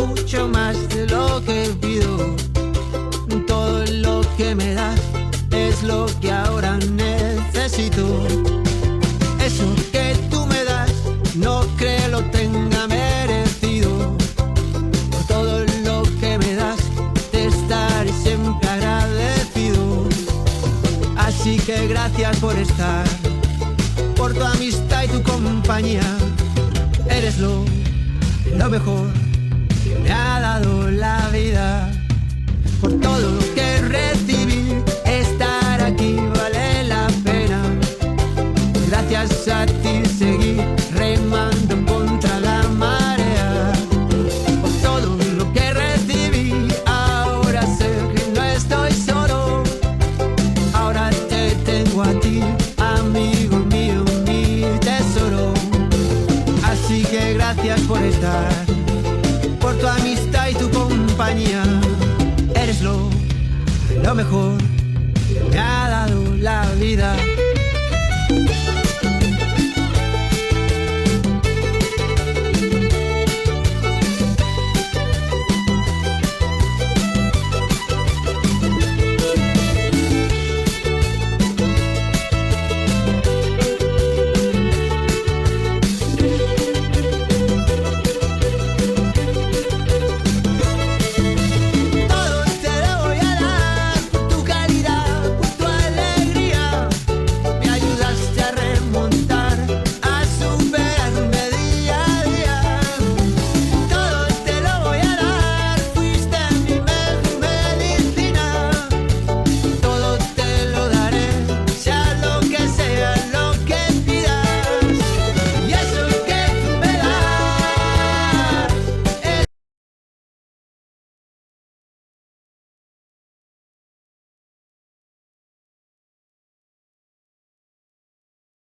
mucho más de lo que pido. Todo lo que me das es lo que ahora necesito. Eso que tú me das no creo lo tenga merecido. Por todo lo que me das te estaré siempre agradecido. Así que gracias por estar, por tu amistad y tu compañía. Eres lo mejor que me ha dado la vida. Por todo lo que recibí, estar aquí vale la pena. Gracias a ti seguí remando contra la marea. Por todo lo que recibí, ahora sé que no estoy solo. Ahora te tengo a ti, amigo mío, mi tesoro. Así que gracias por estar, por tu amistad y tu compañía. Eres lo mejor que me ha dado la vida.